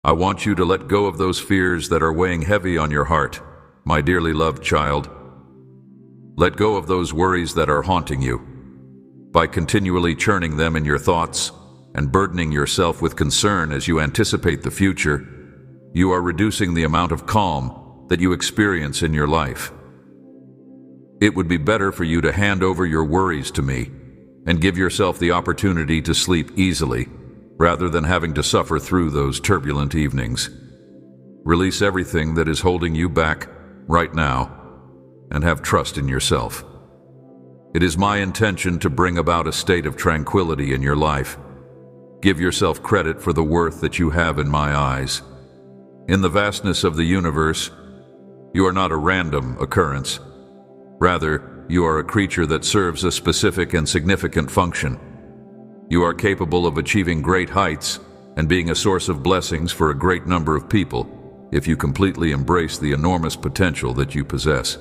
I want you to let go of those fears that are weighing heavy on your heart, my dearly loved child. Let go of those worries that are haunting you. By continually churning them in your thoughts and burdening yourself with concern as you anticipate the future, you are reducing the amount of calm that you experience in your life. It would be better for you to hand over your worries to me and give yourself the opportunity to sleep easily, rather than having to suffer through those turbulent evenings. Release everything that is holding you back right now and have trust in yourself. It is my intention to bring about a state of tranquility in your life. Give yourself credit for the worth that you have in my eyes. In the vastness of the universe, you are not a random occurrence. Rather, you are a creature that serves a specific and significant function. You are capable of achieving great heights and being a source of blessings for a great number of people if you completely embrace the enormous potential that you possess.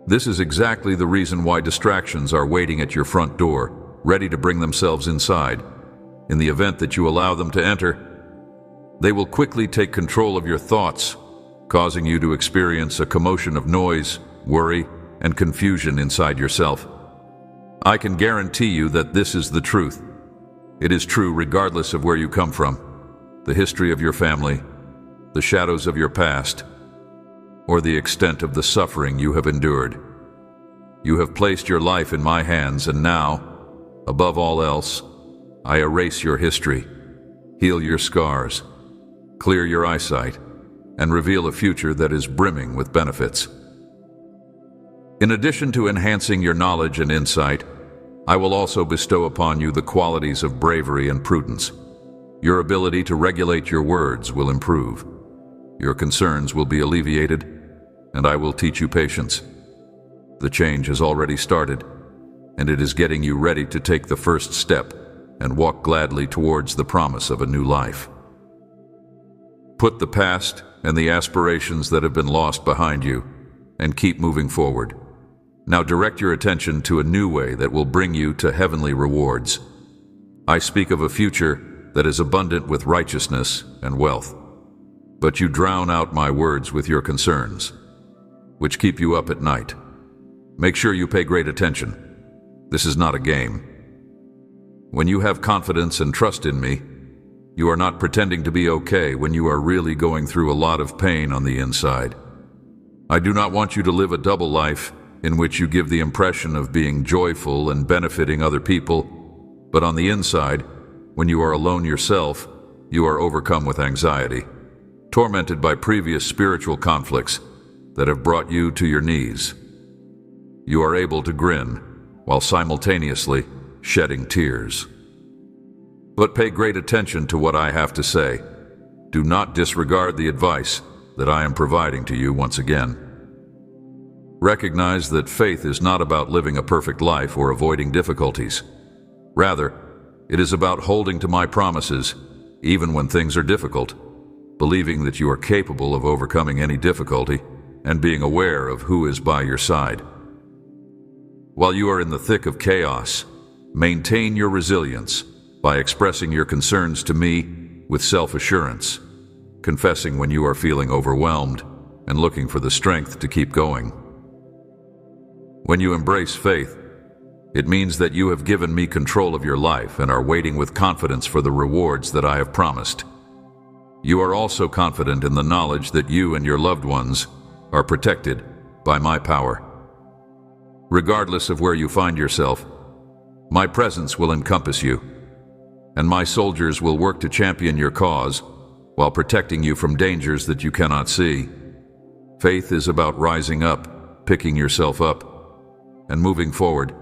This is exactly the reason why distractions are waiting at your front door, ready to bring themselves inside. In the event that you allow them to enter, they will quickly take control of your thoughts, causing you to experience a commotion of noise, worry, and confusion inside yourself. I can guarantee you that this is the truth. It is true regardless of where you come from, the history of your family, the shadows of your past, or the extent of the suffering you have endured. You have placed your life in my hands, and now, above all else, I erase your history, heal your scars, clear your eyesight, and reveal a future that is brimming with benefits. In addition to enhancing your knowledge and insight, I will also bestow upon you the qualities of bravery and prudence. Your ability to regulate your words will improve. Your concerns will be alleviated, and I will teach you patience. The change has already started, and it is getting you ready to take the first step and walk gladly towards the promise of a new life. Put the past and the aspirations that have been lost behind you, and keep moving forward. Now direct your attention to a new way that will bring you to heavenly rewards. I speak of a future that is abundant with righteousness and wealth. But you drown out my words with your concerns, which keep you up at night. Make sure you pay great attention. This is not a game. When you have confidence and trust in me, you are not pretending to be okay when you are really going through a lot of pain on the inside. I do not want you to live a double life in which you give the impression of being joyful and benefiting other people, but on the inside, when you are alone yourself, you are overcome with anxiety, tormented by previous spiritual conflicts that have brought you to your knees. You are able to grin while simultaneously shedding tears. But pay great attention to what I have to say. Do not disregard the advice that I am providing to you once again. Recognize that faith is not about living a perfect life or avoiding difficulties. Rather, it is about holding to my promises, even when things are difficult, believing that you are capable of overcoming any difficulty, and being aware of who is by your side. While you are in the thick of chaos, maintain your resilience by expressing your concerns to me with self-assurance, confessing when you are feeling overwhelmed, and looking for the strength to keep going. When you embrace faith, it means that you have given me control of your life and are waiting with confidence for the rewards that I have promised. You are also confident in the knowledge that you and your loved ones are protected by my power. Regardless of where you find yourself, my presence will encompass you, and my soldiers will work to champion your cause while protecting you from dangers that you cannot see. Faith is about rising up, picking yourself up, and moving forward,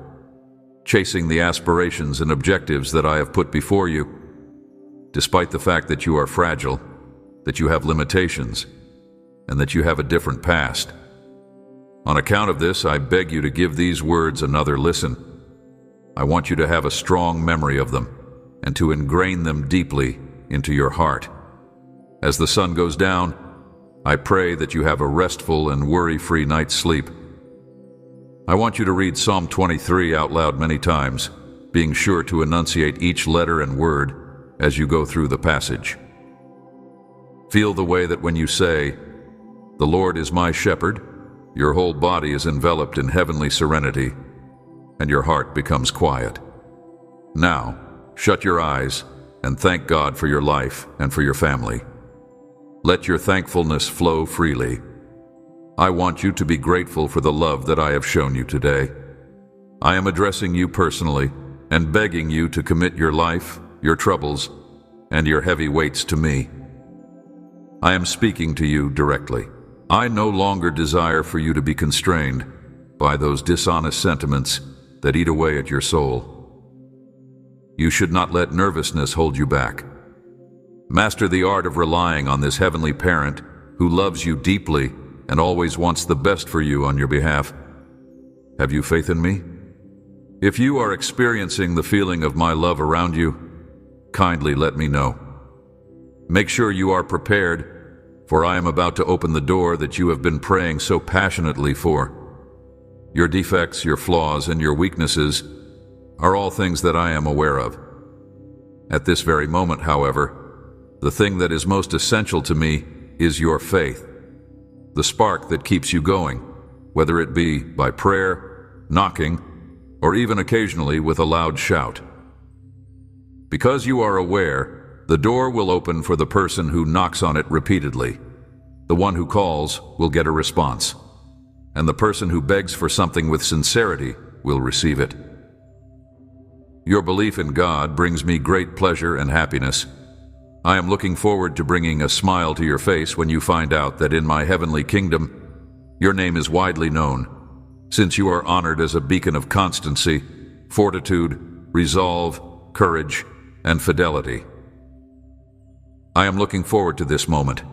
chasing the aspirations and objectives that I have put before you. Despite the fact that you are fragile, that you have limitations, and that you have a different past. On account of this, I beg you to give these words another listen. I want you to have a strong memory of them and to ingrain them deeply into your heart. As the sun goes down, I pray that you have a restful and worry-free night's sleep. I want you to read Psalm 23 out loud many times, being sure to enunciate each letter and word as you go through the passage. Feel the way that when you say, "The Lord is my shepherd," your whole body is enveloped in heavenly serenity, and your heart becomes quiet. Now, shut your eyes and thank God for your life and for your family. Let your thankfulness flow freely. I want you to be grateful for the love that I have shown you today. I am addressing you personally and begging you to commit your life, your troubles, and your heavy weights to me. I am speaking to you directly. I no longer desire for you to be constrained by those dishonest sentiments that eat away at your soul. You should not let nervousness hold you back. Master the art of relying on this heavenly parent who loves you deeply and always wants the best for you on your behalf. Have you faith in me? If you are experiencing the feeling of my love around you, kindly let me know. Make sure you are prepared, for I am about to open the door that you have been praying so passionately for. Your defects, your flaws, and your weaknesses are all things that I am aware of. At this very moment, however, the thing that is most essential to me is your faith, the spark that keeps you going, whether it be by prayer, knocking, or even occasionally with a loud shout. Because you are aware, the door will open for the person who knocks on it repeatedly. The one who calls will get a response, and the person who begs for something with sincerity will receive it. Your belief in God brings me great pleasure and happiness. I am looking forward to bringing a smile to your face when you find out that in my heavenly kingdom, your name is widely known, since you are honored as a beacon of constancy, fortitude, resolve, courage, and fidelity. I am looking forward to this moment.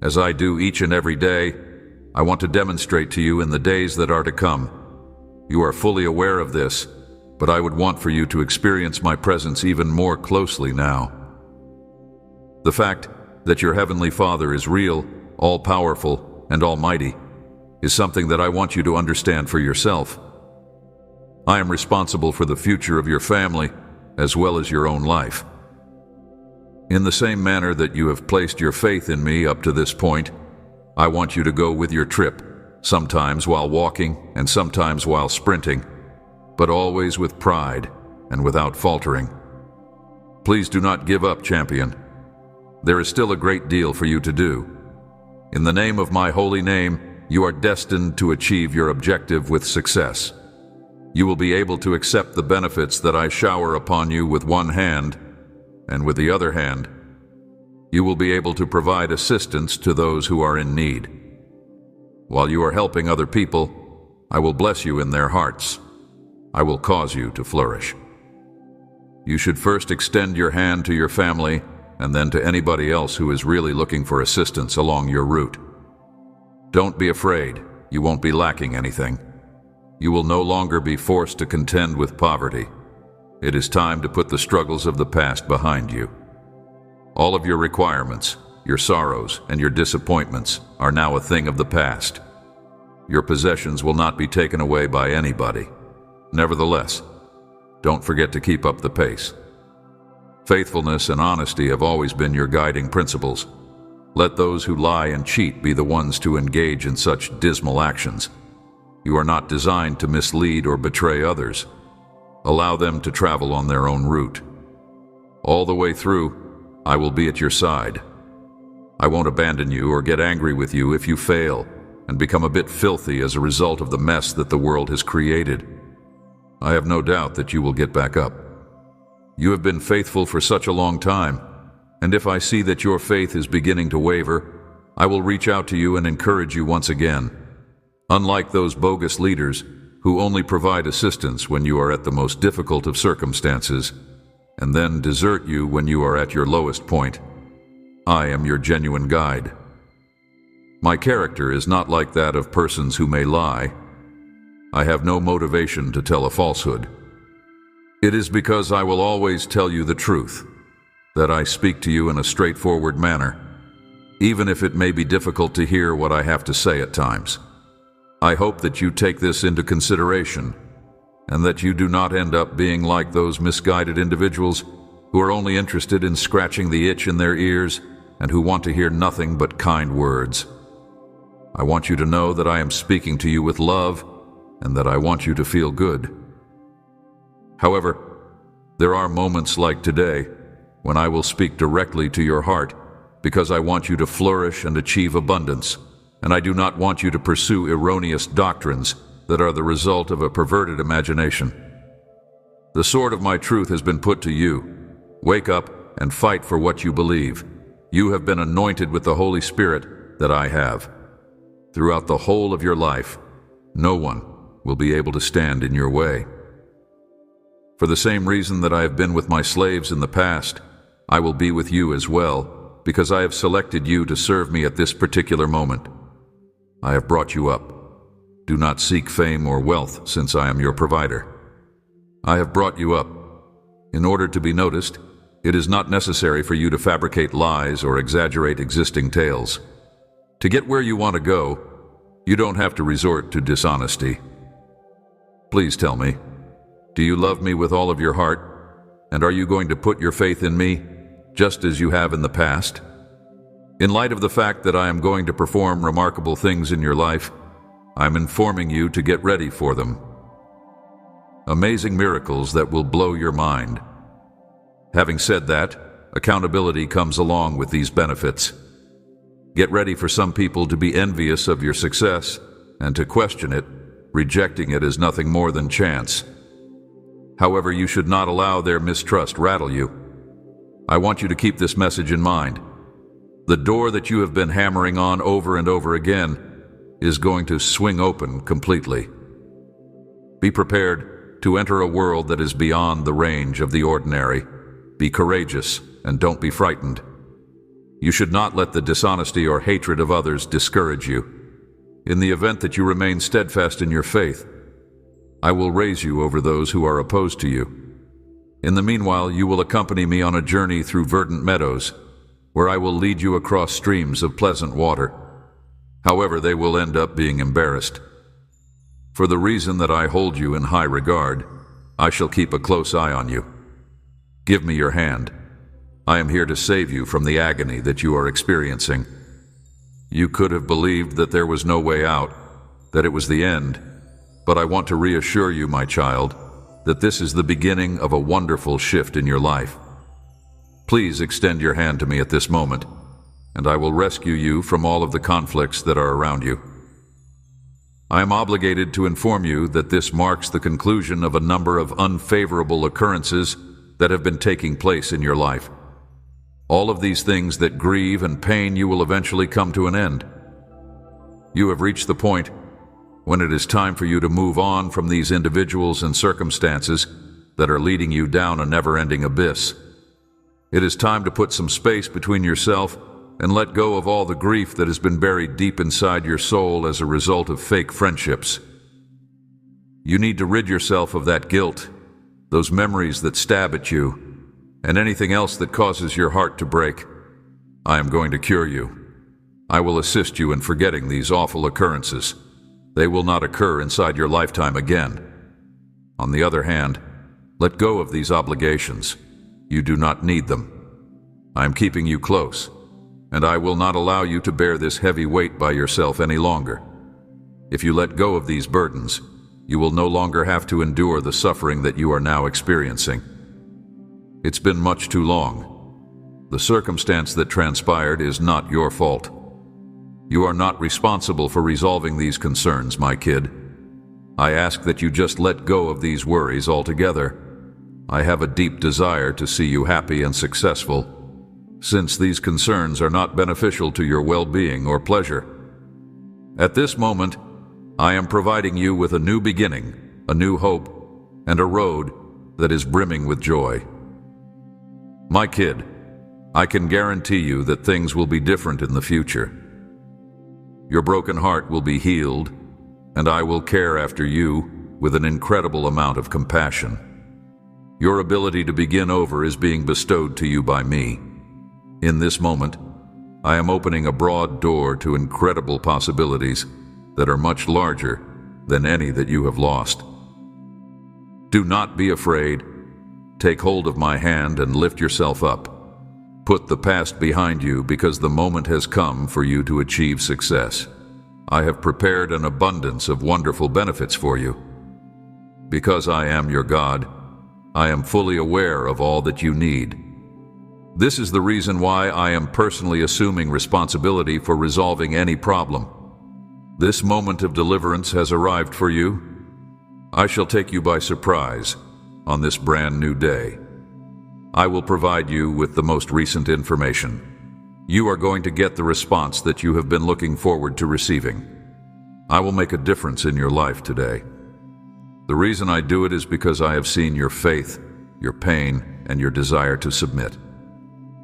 As I do each and every day, I want to demonstrate to you in the days that are to come. You are fully aware of this, but I would want for you to experience my presence even more closely now. The fact that your Heavenly Father is real, all-powerful, and almighty is something that I want you to understand for yourself. I am responsible for the future of your family as well as your own life. In the same manner that you have placed your faith in me up to this point, I want you to go with your trip, sometimes while walking and sometimes while sprinting, but always with pride and without faltering. Please do not give up, champion. There is still a great deal for you to do. In the name of my holy name, you are destined to achieve your objective with success. You will be able to accept the benefits that I shower upon you with one hand, and with the other hand, you will be able to provide assistance to those who are in need. While you are helping other people, I will bless you in their hearts. I will cause you to flourish. You should first extend your hand to your family and then to anybody else who is really looking for assistance along your route. Don't be afraid. You won't be lacking anything. You will no longer be forced to contend with poverty. It is time to put the struggles of the past behind you. All of your requirements, your sorrows, and your disappointments are now a thing of the past. Your possessions will not be taken away by anybody. Nevertheless, don't forget to keep up the pace. Faithfulness and honesty have always been your guiding principles. Let those who lie and cheat be the ones to engage in such dismal actions. You are not designed to mislead or betray others. Allow them to travel on their own route. All the way through, I will be at your side. I won't abandon you or get angry with you if you fail and become a bit filthy as a result of the mess that the world has created. I have no doubt that you will get back up. You have been faithful for such a long time, and if I see that your faith is beginning to waver, I will reach out to you and encourage you once again. Unlike those bogus leaders who only provide assistance when you are at the most difficult of circumstances, and then desert you when you are at your lowest point, I am your genuine guide. My character is not like that of persons who may lie. I have no motivation to tell a falsehood. It is because I will always tell you the truth that I speak to you in a straightforward manner, even if it may be difficult to hear what I have to say at times. I hope that you take this into consideration and that you do not end up being like those misguided individuals who are only interested in scratching the itch in their ears and who want to hear nothing but kind words. I want you to know that I am speaking to you with love and that I want you to feel good. However, there are moments like today when I will speak directly to your heart because I want you to flourish and achieve abundance, and I do not want you to pursue erroneous doctrines that are the result of a perverted imagination. The sword of my truth has been put to you. Wake up and fight for what you believe. You have been anointed with the Holy Spirit that I have. Throughout the whole of your life, no one will be able to stand in your way. For the same reason that I have been with my slaves in the past, I will be with you as well, because I have selected you to serve me at this particular moment. I have brought you up. Do not seek fame or wealth, since I am your provider. I have brought you up. In order to be noticed, it is not necessary for you to fabricate lies or exaggerate existing tales. To get where you want to go, you don't have to resort to dishonesty. Please tell me, do you love me with all of your heart? And are you going to put your faith in me, just as you have in the past? In light of the fact that I am going to perform remarkable things in your life, I am informing you to get ready for them. Amazing miracles that will blow your mind. Having said that, accountability comes along with these benefits. Get ready for some people to be envious of your success and to question it, rejecting it as nothing more than chance. However, you should not allow their mistrust rattle you. I want you to keep this message in mind. The door that you have been hammering on over and over again is going to swing open completely. Be prepared to enter a world that is beyond the range of the ordinary. Be courageous and don't be frightened. You should not let the dishonesty or hatred of others discourage you. In the event that you remain steadfast in your faith, I will raise you over those who are opposed to you. In the meanwhile, you will accompany me on a journey through verdant meadows, where I will lead you across streams of pleasant water. However, they will end up being embarrassed. For the reason that I hold you in high regard, I shall keep a close eye on you. Give me your hand. I am here to save you from the agony that you are experiencing. You could have believed that there was no way out, that it was the end, but I want to reassure you, my child, that this is the beginning of a wonderful shift in your life. Please extend your hand to me at this moment, and I will rescue you from all of the conflicts that are around you. I am obligated to inform you that this marks the conclusion of a number of unfavorable occurrences that have been taking place in your life. All of these things that grieve and pain you will eventually come to an end. You have reached the point when it is time for you to move on from these individuals and circumstances that are leading you down a never-ending abyss. It is time to put some space between yourself and let go of all the grief that has been buried deep inside your soul as a result of fake friendships. You need to rid yourself of that guilt, those memories that stab at you, and anything else that causes your heart to break. I am going to cure you. I will assist you in forgetting these awful occurrences. They will not occur inside your lifetime again. On the other hand, let go of these obligations. You do not need them. I am keeping you close, and I will not allow you to bear this heavy weight by yourself any longer. If you let go of these burdens, you will no longer have to endure the suffering that you are now experiencing. It's been much too long. The circumstance that transpired is not your fault. You are not responsible for resolving these concerns, my kid. I ask that you just let go of these worries altogether. I have a deep desire to see you happy and successful, since these concerns are not beneficial to your well-being or pleasure. At this moment, I am providing you with a new beginning, a new hope, and a road that is brimming with joy. My kid, I can guarantee you that things will be different in the future. Your broken heart will be healed, and I will care after you with an incredible amount of compassion. Your ability to begin over is being bestowed to you by me. In this moment, I am opening a broad door to incredible possibilities that are much larger than any that you have lost. Do not be afraid. Take hold of my hand and lift yourself up. Put the past behind you because the moment has come for you to achieve success. I have prepared an abundance of wonderful benefits for you. Because I am your God, I am fully aware of all that you need. This is the reason why I am personally assuming responsibility for resolving any problem. This moment of deliverance has arrived for you. I shall take you by surprise on this brand new day. I will provide you with the most recent information. You are going to get the response that you have been looking forward to receiving. I will make a difference in your life today. The reason I do it is because I have seen your faith, your pain, and your desire to submit.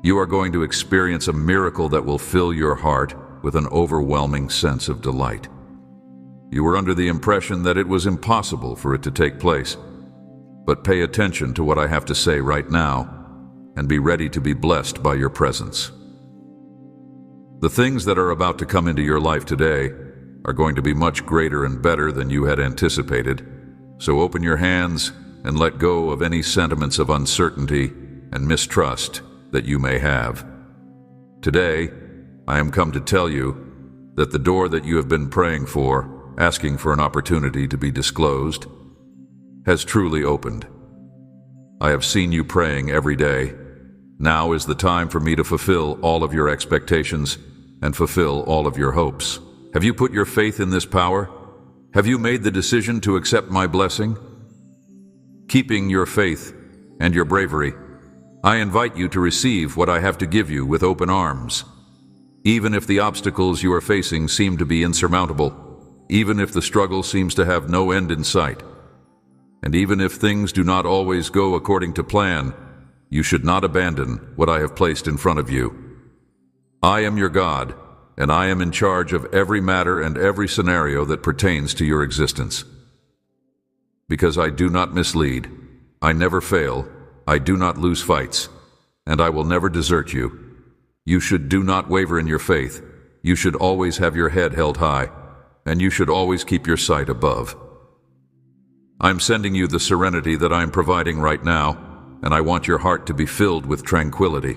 You are going to experience a miracle that will fill your heart with an overwhelming sense of delight. You were under the impression that it was impossible for it to take place. But pay attention to what I have to say right now, and be ready to be blessed by your presence. The things that are about to come into your life today are going to be much greater and better than you had anticipated, so open your hands and let go of any sentiments of uncertainty and mistrust that you may have. Today, I am come to tell you that the door that you have been praying for, asking for an opportunity to be disclosed, has truly opened. I have seen you praying every day. Now is the time for me to fulfill all of your expectations and fulfill all of your hopes. Have you put your faith in this power? Have you made the decision to accept my blessing? Keeping your faith and your bravery, I invite you to receive what I have to give you with open arms. Even if the obstacles you are facing seem to be insurmountable, even if the struggle seems to have no end in sight, and even if things do not always go according to plan, you should not abandon what I have placed in front of you. I am your God, and I am in charge of every matter and every scenario that pertains to your existence. Because I do not mislead, I never fail, I do not lose fights, and I will never desert you. You should do not waver in your faith. You should always have your head held high, and you should always keep your sight above. I'm sending you the serenity that I'm providing right now, and I want your heart to be filled with tranquility.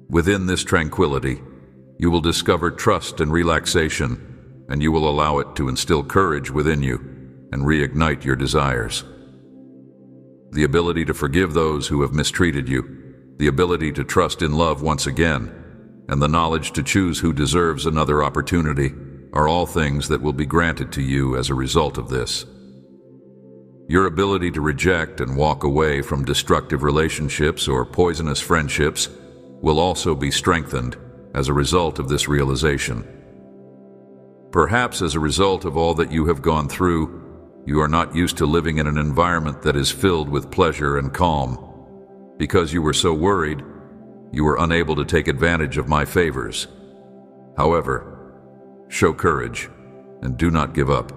Within this tranquility, you will discover trust and relaxation, and you will allow it to instill courage within you and reignite your desires. The ability to forgive those who have mistreated you, the ability to trust in love once again, and the knowledge to choose who deserves another opportunity are all things that will be granted to you as a result of this. Your ability to reject and walk away from destructive relationships or poisonous friendships will also be strengthened as a result of this realization. Perhaps as a result of all that you have gone through, you are not used to living in an environment that is filled with pleasure and calm. Because you were so worried, you were unable to take advantage of my favors. However, show courage and do not give up.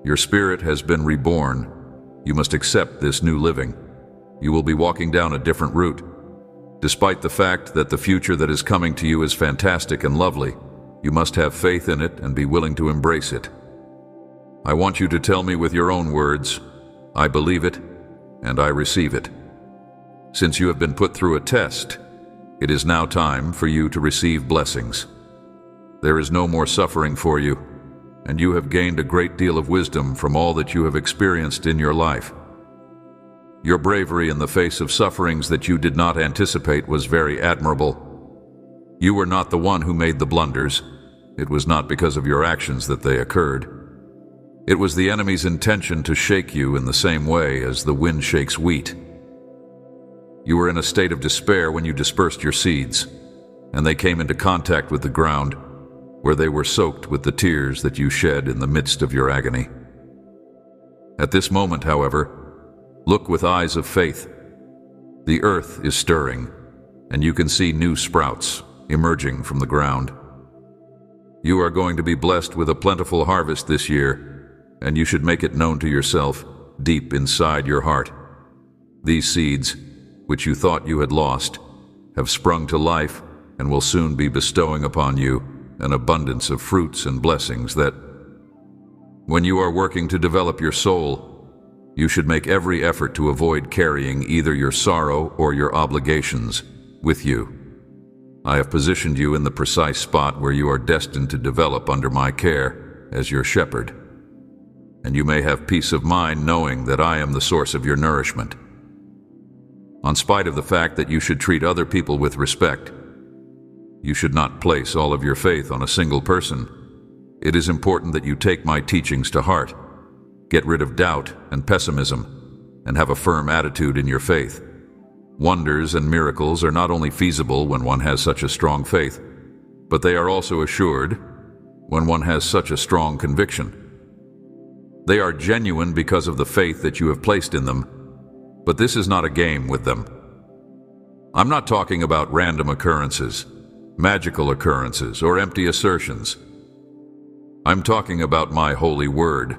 Your spirit has been reborn. You must accept this new living. You will be walking down a different route. Despite the fact that the future that is coming to you is fantastic and lovely, you must have faith in it and be willing to embrace it. I want you to tell me with your own words, I believe it and I receive it. Since you have been put through a test, it is now time for you to receive blessings. There is no more suffering for you, and you have gained a great deal of wisdom from all that you have experienced in your life. Your bravery in the face of sufferings that you did not anticipate was very admirable. You were not the one who made the blunders. It was not because of your actions that they occurred. It was the enemy's intention to shake you in the same way as the wind shakes wheat. You were in a state of despair when you dispersed your seeds, and they came into contact with the ground, where they were soaked with the tears that you shed in the midst of your agony. At this moment, however, look with eyes of faith. The earth is stirring, and you can see new sprouts emerging from the ground. You are going to be blessed with a plentiful harvest this year, and you should make it known to yourself deep inside your heart. These seeds, which you thought you had lost, have sprung to life and will soon be bestowing upon you an abundance of fruits and blessings that, when you are working to develop your soul, you should make every effort to avoid carrying either your sorrow or your obligations, with you. I have positioned you in the precise spot where you are destined to develop under my care as your shepherd. And you may have peace of mind knowing that I am the source of your nourishment. In spite of the fact that you should treat other people with respect, you should not place all of your faith on a single person. It is important that you take my teachings to heart, get rid of doubt and pessimism, and have a firm attitude in your faith. Wonders and miracles are not only feasible when one has such a strong faith, but they are also assured when one has such a strong conviction. They are genuine because of the faith that you have placed in them, but this is not a game with them. I'm not talking about random occurrences, magical occurrences, or empty assertions. I'm talking about my holy word,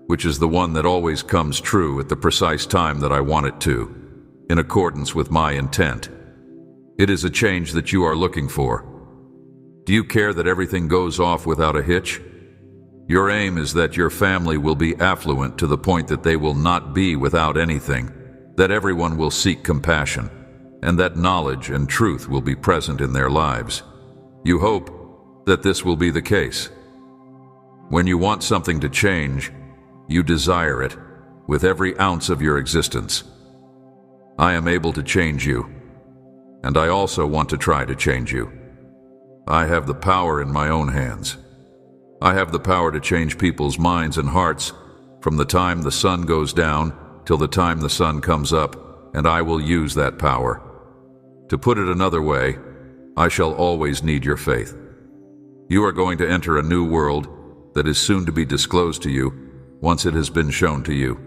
which is the one that always comes true at the precise time that I want it to, in accordance with my intent. It is a change that you are looking for. Do you care that everything goes off without a hitch? Your aim is that your family will be affluent to the point that they will not be without anything, that everyone will seek compassion, and that knowledge and truth will be present in their lives. You hope that this will be the case. When you want something to change, you desire it with every ounce of your existence. I am able to change you, and I also want to try to change you. I have the power in my own hands. I have the power to change people's minds and hearts from the time the sun goes down till the time the sun comes up, and I will use that power. To put it another way, I shall always need your faith. You are going to enter a new world that is soon to be disclosed to you once it has been shown to you.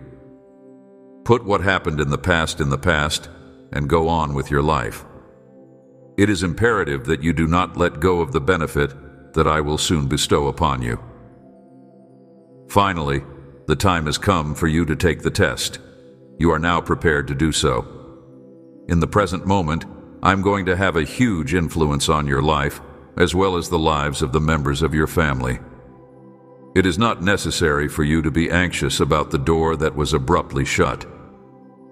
Put what happened in the past and go on with your life. It is imperative that you do not let go of the benefit that I will soon bestow upon you. Finally, the time has come for you to take the test. You are now prepared to do so. In the present moment, I'm going to have a huge influence on your life, as well as the lives of the members of your family. It is not necessary for you to be anxious about the door that was abruptly shut.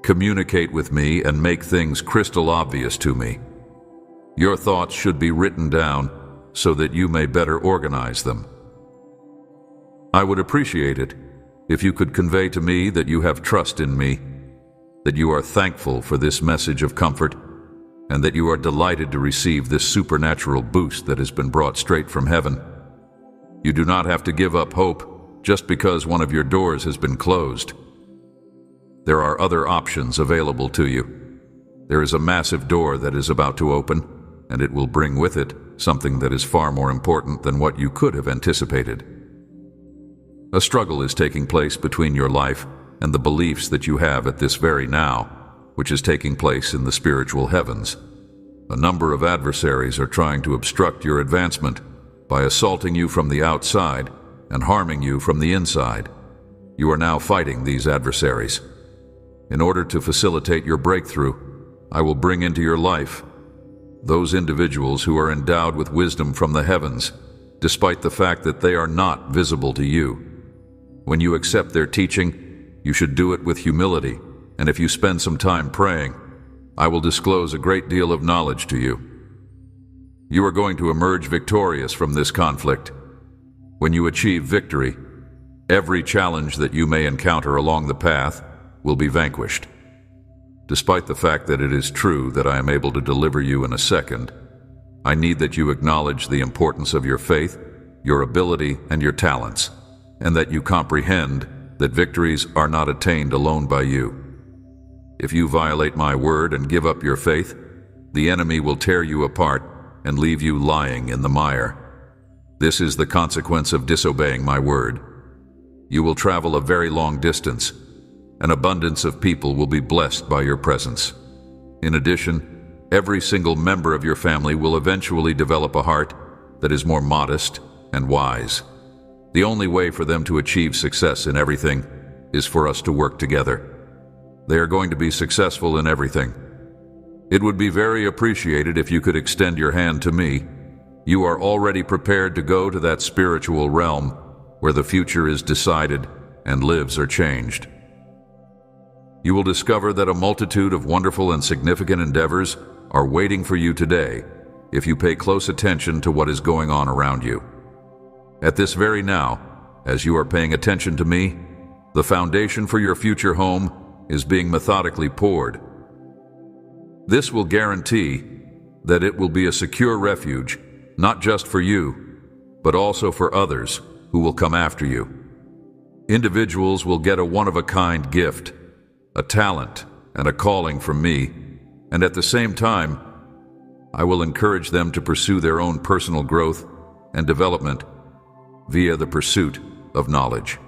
Communicate with me and make things crystal obvious to me. Your thoughts should be written down so that you may better organize them. I would appreciate it if you could convey to me that you have trust in me, that you are thankful for this message of comfort, and that you are delighted to receive this supernatural boost that has been brought straight from heaven. You do not have to give up hope just because one of your doors has been closed. There are other options available to you. There is a massive door that is about to open, and it will bring with it something that is far more important than what you could have anticipated. A struggle is taking place between your life and the beliefs that you have at this very now, which is taking place in the spiritual heavens. A number of adversaries are trying to obstruct your advancement by assaulting you from the outside and harming you from the inside. You are now fighting these adversaries. In order to facilitate your breakthrough, I will bring into your life those individuals who are endowed with wisdom from the heavens, despite the fact that they are not visible to you. When you accept their teaching, you should do it with humility, and if you spend some time praying, I will disclose a great deal of knowledge to you. You are going to emerge victorious from this conflict. When you achieve victory, every challenge that you may encounter along the path will be vanquished. Despite the fact that it is true that I am able to deliver you in a second, I need that you acknowledge the importance of your faith, your ability, and your talents, and that you comprehend that victories are not attained alone by you. If you violate my word and give up your faith, the enemy will tear you apart and leave you lying in the mire. This is the consequence of disobeying my word. You will travel a very long distance. An abundance of people will be blessed by your presence. In addition, every single member of your family will eventually develop a heart that is more modest and wise. The only way for them to achieve success in everything is for us to work together. They are going to be successful in everything. It would be very appreciated if you could extend your hand to me. You are already prepared to go to that spiritual realm where the future is decided and lives are changed. You will discover that a multitude of wonderful and significant endeavors are waiting for you today if you pay close attention to what is going on around you. At this very now, as you are paying attention to me, the foundation for your future home is being methodically poured. This will guarantee that it will be a secure refuge, not just for you, but also for others who will come after you. Individuals will get a one-of-a-kind gift, a talent, and a calling from me, and at the same time, I will encourage them to pursue their own personal growth and development via the pursuit of knowledge.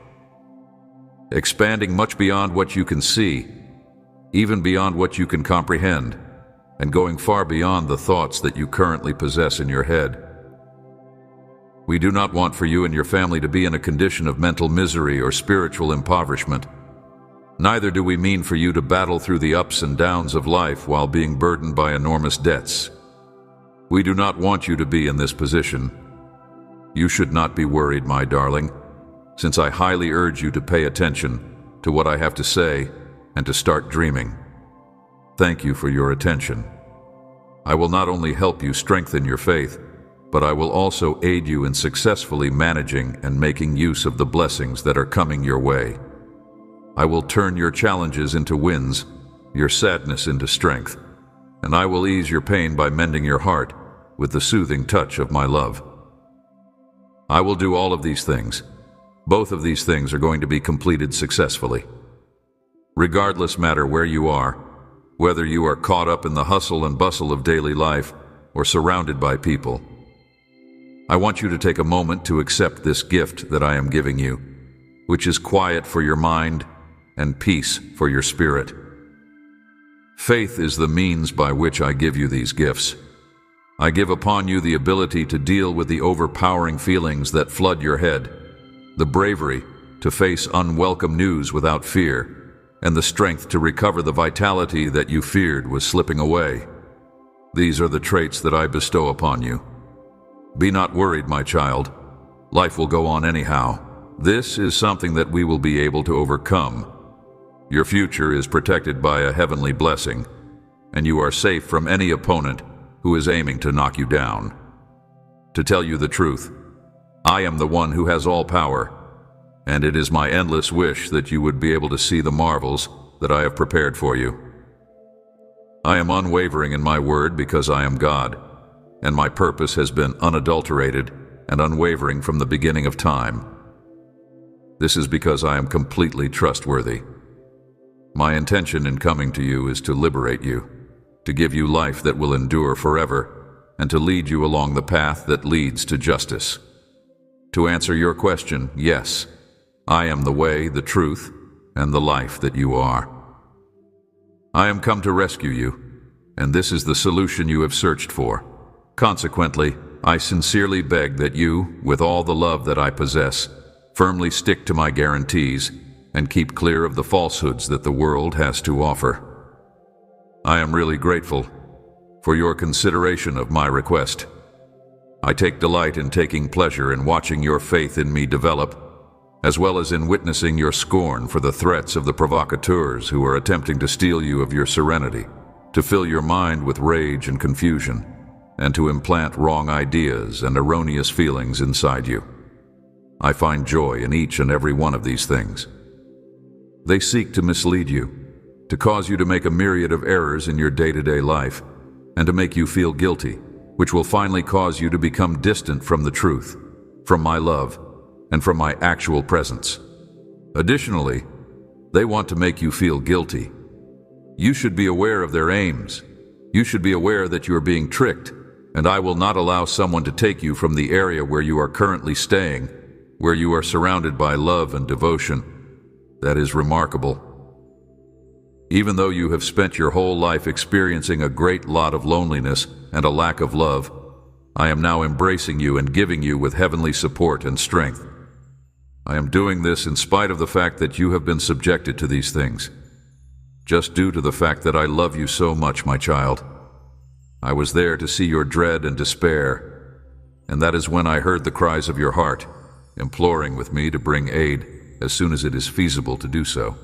Expanding much beyond what you can see, even beyond what you can comprehend, and going far beyond the thoughts that you currently possess in your head. We do not want for you and your family to be in a condition of mental misery or spiritual impoverishment. Neither do we mean for you to battle through the ups and downs of life while being burdened by enormous debts. We do not want you to be in this position. You should not be worried, my darling, since I highly urge you to pay attention to what I have to say and to start dreaming. Thank you for your attention. I will not only help you strengthen your faith, but I will also aid you in successfully managing and making use of the blessings that are coming your way. I will turn your challenges into wins, your sadness into strength, and I will ease your pain by mending your heart with the soothing touch of my love. I will do all of these things. Both of these things are going to be completed successfully. Regardless matter where you are, whether you are caught up in the hustle and bustle of daily life or surrounded by people, I want you to take a moment to accept this gift that I am giving you, which is quiet for your mind and peace for your spirit. Faith is the means by which I give you these gifts. I give upon you the ability to deal with the overpowering feelings that flood your head, the bravery to face unwelcome news without fear, and the strength to recover the vitality that you feared was slipping away. These are the traits that I bestow upon you. Be not worried, my child. Life will go on anyhow. This is something that we will be able to overcome. Your future is protected by a heavenly blessing, and you are safe from any opponent who is aiming to knock you down. To tell you the truth, I am the one who has all power, and it is my endless wish that you would be able to see the marvels that I have prepared for you. I am unwavering in my word because I am God, and my purpose has been unadulterated and unwavering from the beginning of time. This is because I am completely trustworthy. My intention in coming to you is to liberate you, to give you life that will endure forever, and to lead you along the path that leads to justice. To answer your question, yes, I am the way, the truth, and the life that you are. I am come to rescue you, and this is the solution you have searched for. Consequently, I sincerely beg that you, with all the love that I possess, firmly stick to my guarantees and keep clear of the falsehoods that the world has to offer. I am really grateful for your consideration of my request. I take delight in taking pleasure in watching your faith in me develop, as well as in witnessing your scorn for the threats of the provocateurs who are attempting to steal you of your serenity, to fill your mind with rage and confusion, and to implant wrong ideas and erroneous feelings inside you. I find joy in each and every one of these things. They seek to mislead you, to cause you to make a myriad of errors in your day-to-day life, and to make you feel guilty, which will finally cause you to become distant from the truth, from my love, and from my actual presence. Additionally, they want to make you feel guilty. You should be aware of their aims. You should be aware that you are being tricked, and I will not allow someone to take you from the area where you are currently staying, where you are surrounded by love and devotion. That is remarkable. Even though you have spent your whole life experiencing a great lot of loneliness and a lack of love, I am now embracing you and giving you with heavenly support and strength. I am doing this in spite of the fact that you have been subjected to these things, just due to the fact that I love you so much, my child. I was there to see your dread and despair, and that is when I heard the cries of your heart, imploring with me to bring aid as soon as it is feasible to do so.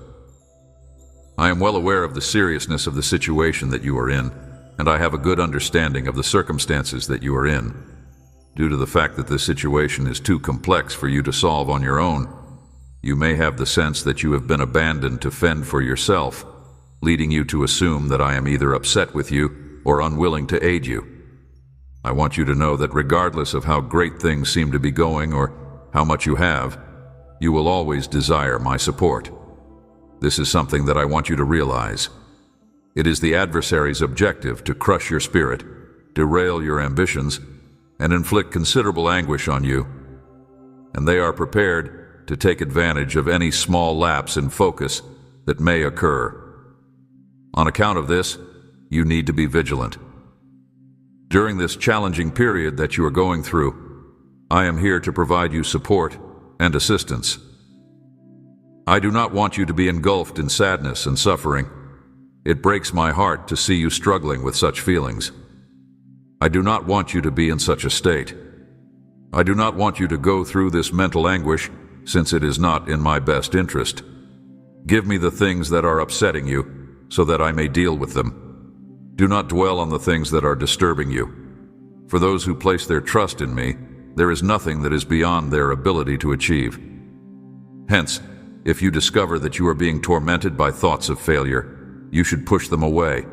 I am well aware of the seriousness of the situation that you are in, and I have a good understanding of the circumstances that you are in. Due to the fact that this situation is too complex for you to solve on your own, you may have the sense that you have been abandoned to fend for yourself, leading you to assume that I am either upset with you or unwilling to aid you. I want you to know that regardless of how great things seem to be going or how much you have, you will always desire my support. This is something that I want you to realize. It is the adversary's objective to crush your spirit, derail your ambitions, and inflict considerable anguish on you. And they are prepared to take advantage of any small lapse in focus that may occur. On account of this, you need to be vigilant. During this challenging period that you are going through, I am here to provide you support and assistance. I do not want you to be engulfed in sadness and suffering. It breaks my heart to see you struggling with such feelings. I do not want you to be in such a state. I do not want you to go through this mental anguish, since it is not in my best interest. Give me the things that are upsetting you, so that I may deal with them. Do not dwell on the things that are disturbing you. For those who place their trust in me, there is nothing that is beyond their ability to achieve. Hence, if you discover that you are being tormented by thoughts of failure, you should push them away.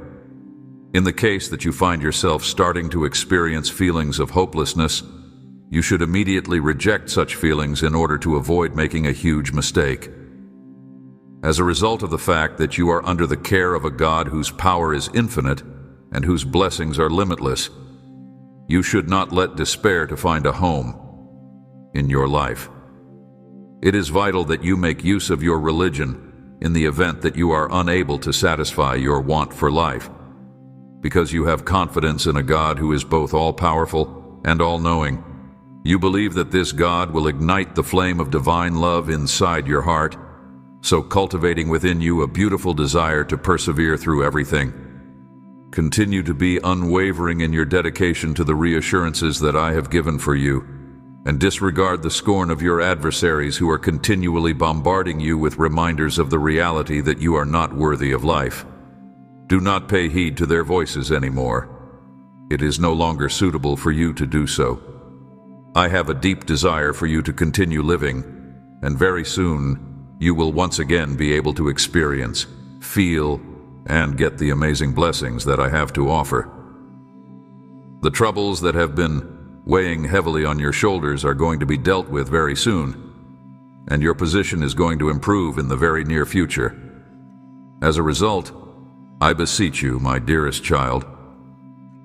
In the case that you find yourself starting to experience feelings of hopelessness, you should immediately reject such feelings in order to avoid making a huge mistake. As a result of the fact that you are under the care of a God whose power is infinite and whose blessings are limitless, you should not let despair to find a home in your life. It is vital that you make use of your religion in the event that you are unable to satisfy your want for life, because you have confidence in a God who is both all-powerful and all-knowing. You believe that this God will ignite the flame of divine love inside your heart, so cultivating within you a beautiful desire to persevere through everything. Continue to be unwavering in your dedication to the reassurances that I have given for you, and disregard the scorn of your adversaries who are continually bombarding you with reminders of the reality that you are not worthy of life. Do not pay heed to their voices anymore. It is no longer suitable for you to do so. I have a deep desire for you to continue living, and very soon you will once again be able to experience, feel, and get the amazing blessings that I have to offer. The troubles that have been weighing heavily on your shoulders are going to be dealt with very soon, and your position is going to improve in the very near future. As a result, I beseech you, my dearest child,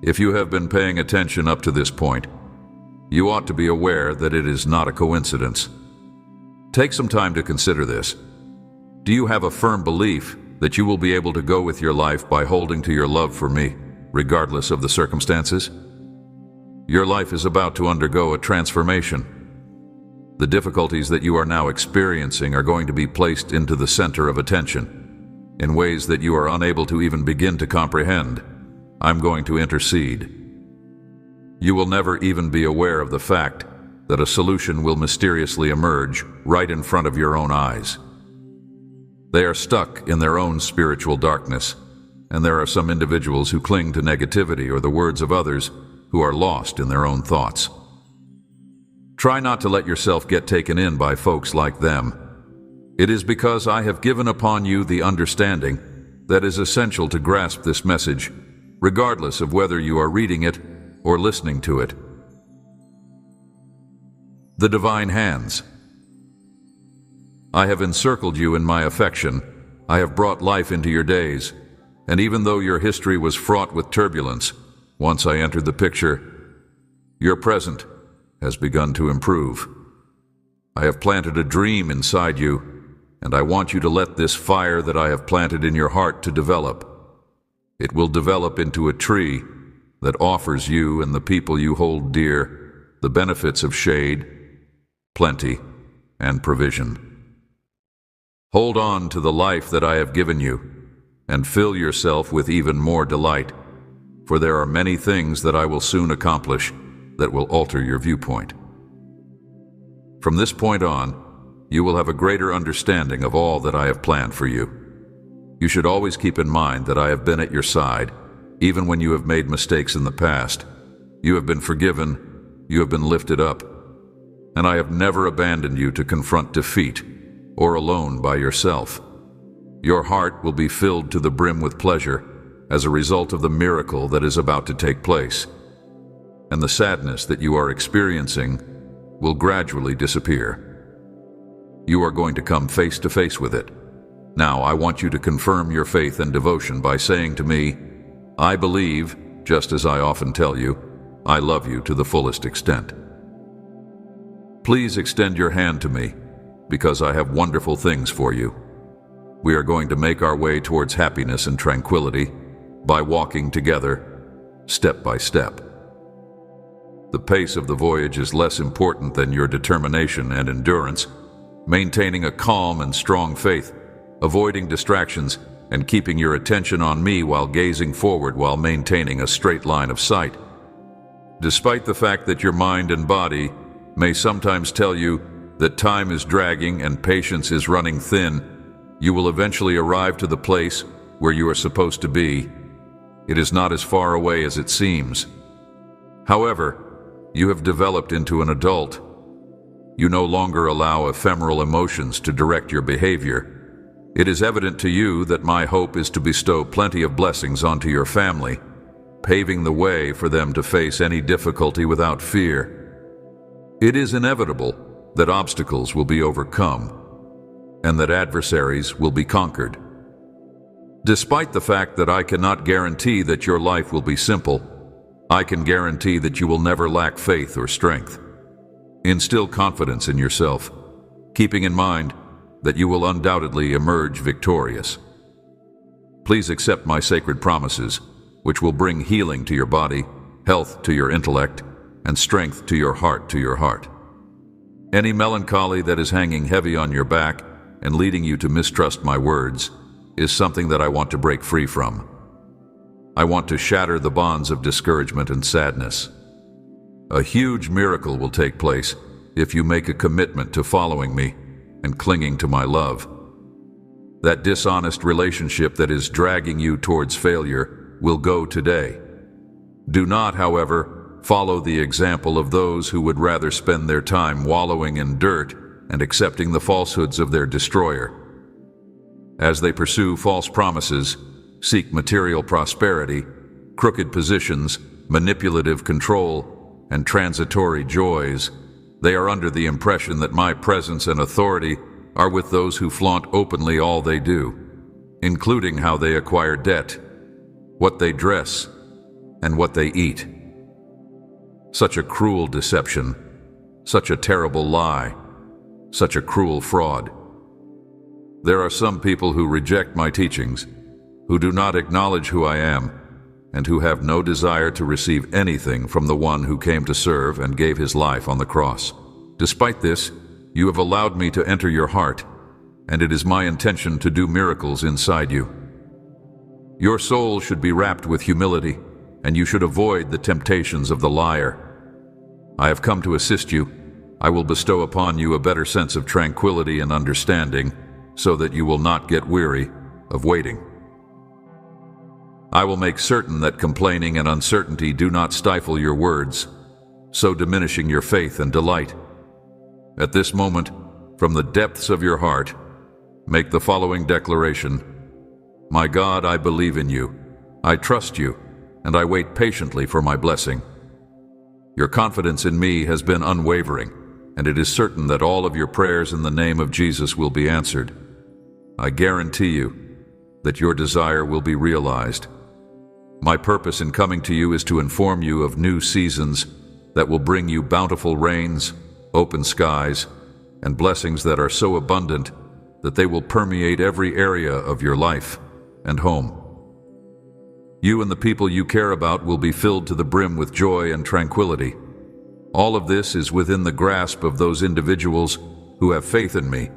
if you have been paying attention up to this point, you ought to be aware that it is not a coincidence. Take some time to consider this. Do you have a firm belief that you will be able to go with your life by holding to your love for me, regardless of the circumstances? Your life is about to undergo a transformation. The difficulties that you are now experiencing are going to be placed into the center of attention in ways that you are unable to even begin to comprehend. I'm going to intercede. You will never even be aware of the fact that a solution will mysteriously emerge right in front of your own eyes. They are stuck in their own spiritual darkness, and there are some individuals who cling to negativity or the words of others who are lost in their own thoughts. Try not to let yourself get taken in by folks like them. It is because I have given upon you the understanding that is essential to grasp this message, regardless of whether you are reading it or listening to it. The divine hands. I have encircled you in my affection. I have brought life into your days, and even though your history was fraught with turbulence, once I entered the picture, your present has begun to improve. I have planted a dream inside you, and I want you to let this fire that I have planted in your heart to develop. It will develop into a tree that offers you and the people you hold dear the benefits of shade, plenty, and provision. Hold on to the life that I have given you, and fill yourself with even more delight, for there are many things that I will soon accomplish that will alter your viewpoint. From this point on, you will have a greater understanding of all that I have planned for you. You should always keep in mind that I have been at your side, Even when you have made mistakes in the past, you have been forgiven, you have been lifted up, and I have never abandoned you to confront defeat or alone by yourself. Your heart will be filled to the brim with pleasure as a result of the miracle that is about to take place, and the sadness that you are experiencing will gradually disappear. You are going to come face to face with it. Now, I want you to confirm your faith and devotion by saying to me, I believe, just as I often tell you, I love you to the fullest extent. Please extend your hand to me, because I have wonderful things for you. We are going to make our way towards happiness and tranquility by walking together, step by step. The pace of the voyage is less important than your determination and endurance, maintaining a calm and strong faith, avoiding distractions, and keeping your attention on me while gazing forward while maintaining a straight line of sight. Despite the fact that your mind and body may sometimes tell you that time is dragging and patience is running thin, you will eventually arrive to the place where you are supposed to be. It is not as far away as it seems. However, you have developed into an adult. You no longer allow ephemeral emotions to direct your behavior. It is evident to you that my hope is to bestow plenty of blessings onto your family, paving the way for them to face any difficulty without fear. It is inevitable that obstacles will be overcome and that adversaries will be conquered. Despite the fact that I cannot guarantee that your life will be simple, I can guarantee that you will never lack faith or strength. Instill confidence in yourself, keeping in mind that you will undoubtedly emerge victorious. Please accept my sacred promises, which will bring healing to your body, health to your intellect, and strength to your heart. Any melancholy that is hanging heavy on your back and leading you to mistrust my words is something that I want to break free from. I want to shatter the bonds of discouragement and sadness. A huge miracle will take place if you make a commitment to following me and clinging to my love. That dishonest relationship that is dragging you towards failure will go today. Do not, however, follow the example of those who would rather spend their time wallowing in dirt and accepting the falsehoods of their destroyer. As they pursue false promises, seek material prosperity, crooked positions, manipulative control, and transitory joys, they are under the impression that my presence and authority are with those who flaunt openly all they do, including how they acquire debt, what they dress, and what they eat. Such a cruel deception, such a terrible lie, such a cruel fraud. There are some people who reject my teachings, who do not acknowledge who I am, and who have no desire to receive anything from the one who came to serve and gave his life on the cross. Despite this, you have allowed me to enter your heart, and it is my intention to do miracles inside you. Your soul should be wrapped with humility, and you should avoid the temptations of the liar. I have come to assist you. I will bestow upon you a better sense of tranquility and understanding, so that you will not get weary of waiting. I will make certain that complaining and uncertainty do not stifle your words, so diminishing your faith and delight. At this moment, from the depths of your heart, make the following declaration: My God, I believe in you, I trust you, and I wait patiently for my blessing. Your confidence in me has been unwavering, and it is certain that all of your prayers in the name of Jesus will be answered. I guarantee you that your desire will be realized. My purpose in coming to you is to inform you of new seasons that will bring you bountiful rains, open skies, and blessings that are so abundant that they will permeate every area of your life and home. You and the people you care about will be filled to the brim with joy and tranquility. All of this is within the grasp of those individuals who have faith in me,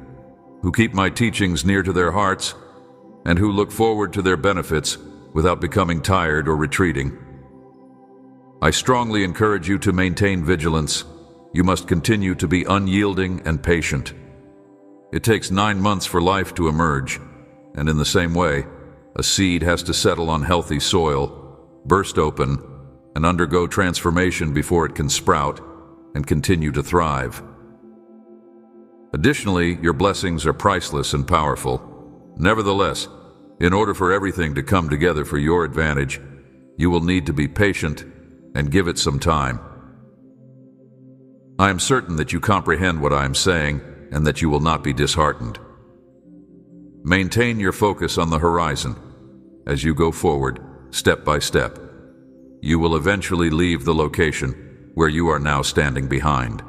who keep my teachings near to their hearts, and who look forward to their benefits without becoming tired or retreating. I strongly encourage you to maintain vigilance. You must continue to be unyielding and patient. It takes 9 months for life to emerge, and in the same way, a seed has to settle on healthy soil burst open, and undergo transformation before it can sprout and continue to thrive. Additionally, your blessings are priceless and powerful. Nevertheless, in order for everything to come together for your advantage, you will need to be patient and give it some time. I am certain that you comprehend what I am saying and that you will not be disheartened. Maintain your focus on the horizon. As you go forward, step by step, you will eventually leave the location where you are now standing behind.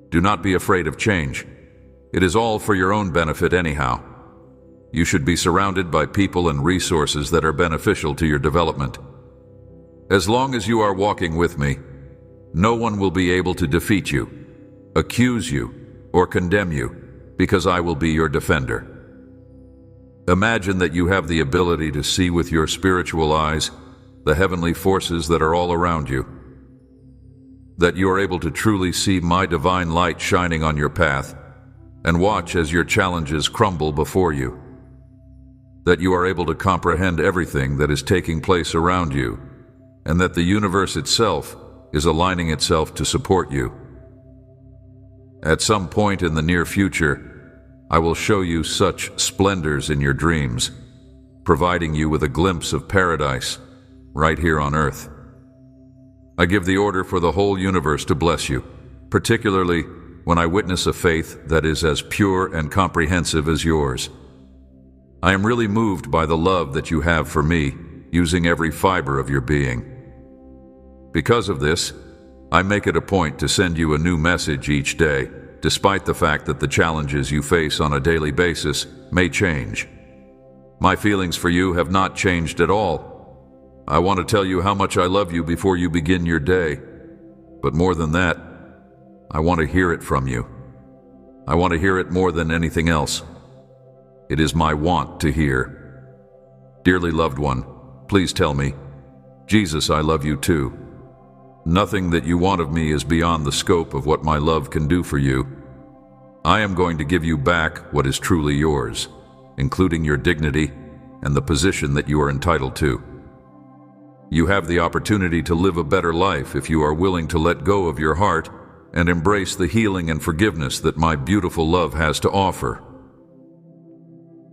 Do not be afraid of change. It is all for your own benefit anyhow. You should be surrounded by people and resources that are beneficial to your development. As long as you are walking with me, no one will be able to defeat you, accuse you, or condemn you, because I will be your defender. Imagine that you have the ability to see with your spiritual eyes the heavenly forces that are all around you. That you are able to truly see my divine light shining on your path and watch as your challenges crumble before you. That you are able to comprehend everything that is taking place around you, and that the universe itself is aligning itself to support you. At some point in the near future, I will show you such splendors in your dreams, providing you with a glimpse of paradise right here on earth. I give the order for the whole universe to bless you, particularly when I witness a faith that is as pure and comprehensive as yours. I am really moved by the love that you have for me, using every fiber of your being. Because of this, I make it a point to send you a new message each day, despite the fact that the challenges you face on a daily basis may change. My feelings for you have not changed at all. I want to tell you how much I love you before you begin your day. But more than that, I want to hear it from you. I want to hear it more than anything else. It is my want to hear. Dearly loved one, please tell me, Jesus, I love you too. Nothing that you want of me is beyond the scope of what my love can do for you. I am going to give you back what is truly yours, including your dignity and the position that you are entitled to. You have the opportunity to live a better life if you are willing to let go of your heart and embrace the healing and forgiveness that my beautiful love has to offer.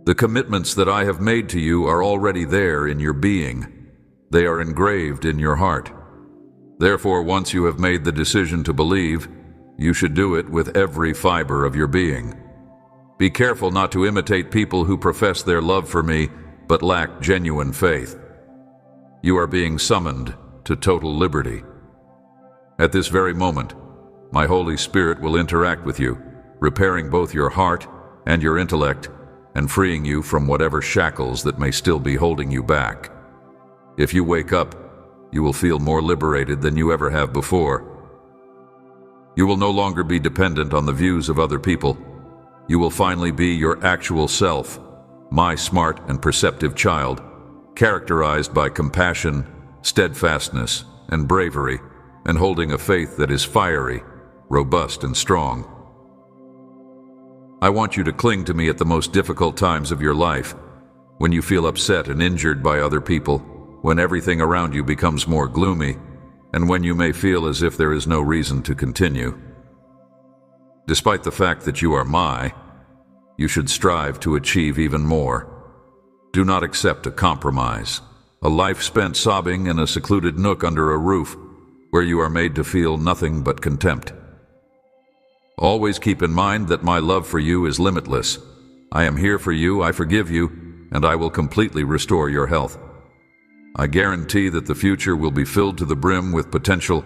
The commitments that I have made to you are already there in your being. They are engraved in your heart. Therefore, once you have made the decision to believe, you should do it with every fiber of your being. Be careful not to imitate people who profess their love for me but lack genuine faith. You are being summoned to total liberty. At this very moment, my Holy Spirit will interact with you, repairing both your heart and your intellect, and freeing you from whatever shackles that may still be holding you back. If you wake up, you will feel more liberated than you ever have before. You will no longer be dependent on the views of other people. You will finally be your actual self, my smart and perceptive child, characterized by compassion, steadfastness, and bravery, and holding a faith that is fiery, robust, and strong. I want you to cling to me at the most difficult times of your life, when you feel upset and injured by other people, when everything around you becomes more gloomy, and when you may feel as if there is no reason to continue. Despite the fact that you are you should strive to achieve even more. Do not accept a compromise, a life spent sobbing in a secluded nook under a roof where you are made to feel nothing but contempt. Always keep in mind that my love for you is limitless. I am here for you, I forgive you, and I will completely restore your health. I guarantee that the future will be filled to the brim with potential,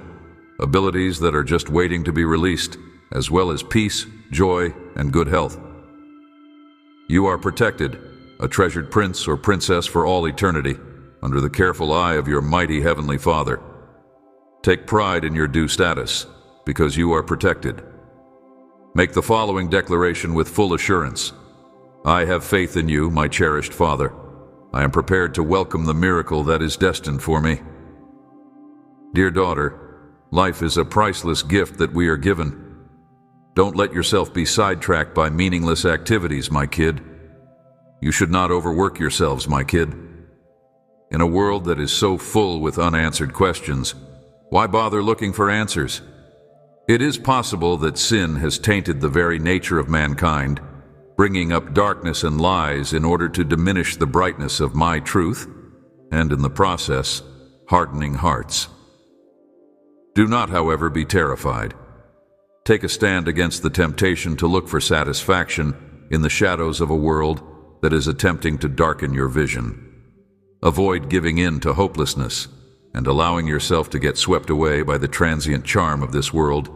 abilities that are just waiting to be released, as well as peace, joy, and good health. You are protected, a treasured prince or princess for all eternity, under the careful eye of your mighty Heavenly Father. Take pride in your due status, because you are protected. Make the following declaration with full assurance. I have faith in you, my cherished Father. I am prepared to welcome the miracle that is destined for me. Dear daughter, life is a priceless gift that we are given. Don't let yourself be sidetracked by meaningless activities, my kid. You should not overwork yourselves, my kid. In a world that is so full with unanswered questions, why bother looking for answers? It is possible that sin has tainted the very nature of mankind, bringing up darkness and lies in order to diminish the brightness of my truth, and in the process, hardening hearts. Do not, however, be terrified. Take a stand against the temptation to look for satisfaction in the shadows of a world that is attempting to darken your vision. Avoid giving in to hopelessness and allowing yourself to get swept away by the transient charm of this world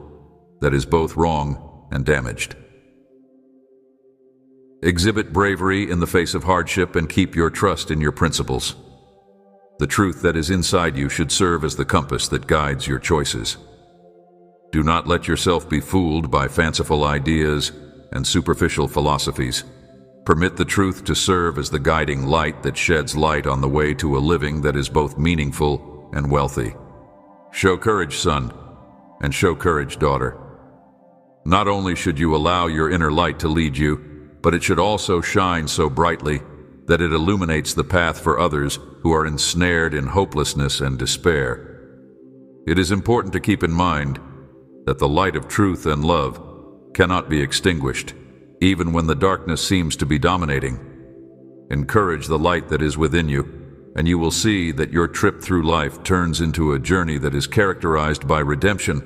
that is both wrong and damaged. Exhibit bravery in the face of hardship and keep your trust in your principles. The truth that is inside you should serve as the compass that guides your choices. Do not let yourself be fooled by fanciful ideas and superficial philosophies. Permit the truth to serve as the guiding light that sheds light on the way to a living that is both meaningful and wealthy. Show courage, son, and show courage, daughter. Not only should you allow your inner light to lead you, but it should also shine so brightly that it illuminates the path for others who are ensnared in hopelessness and despair. It is important to keep in mind that the light of truth and love cannot be extinguished, even when the darkness seems to be dominating. Encourage the light that is within you, and you will see that your trip through life turns into a journey that is characterized by redemption,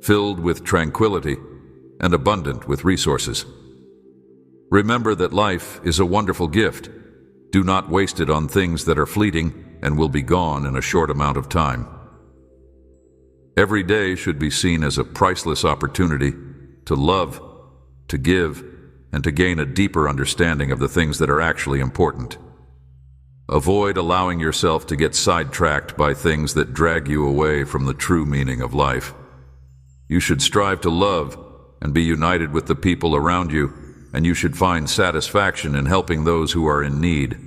filled with tranquility, and abundant with resources. Remember that life is a wonderful gift. Do not waste it on things that are fleeting and will be gone in a short amount of time. Every day should be seen as a priceless opportunity to love, to give, and to gain a deeper understanding of the things that are actually important. Avoid allowing yourself to get sidetracked by things that drag you away from the true meaning of life. You should strive to love and be united with the people around you, and you should find satisfaction in helping those who are in need.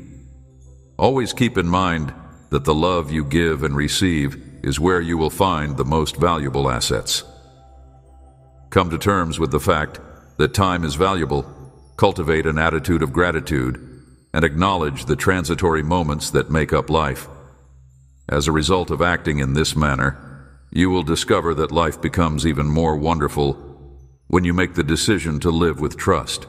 Always keep in mind that the love you give and receive is where you will find the most valuable assets. Come to terms with the fact that time is valuable, cultivate an attitude of gratitude, and acknowledge the transitory moments that make up life. As a result of acting in this manner, you will discover that life becomes even more wonderful when you make the decision to live with trust.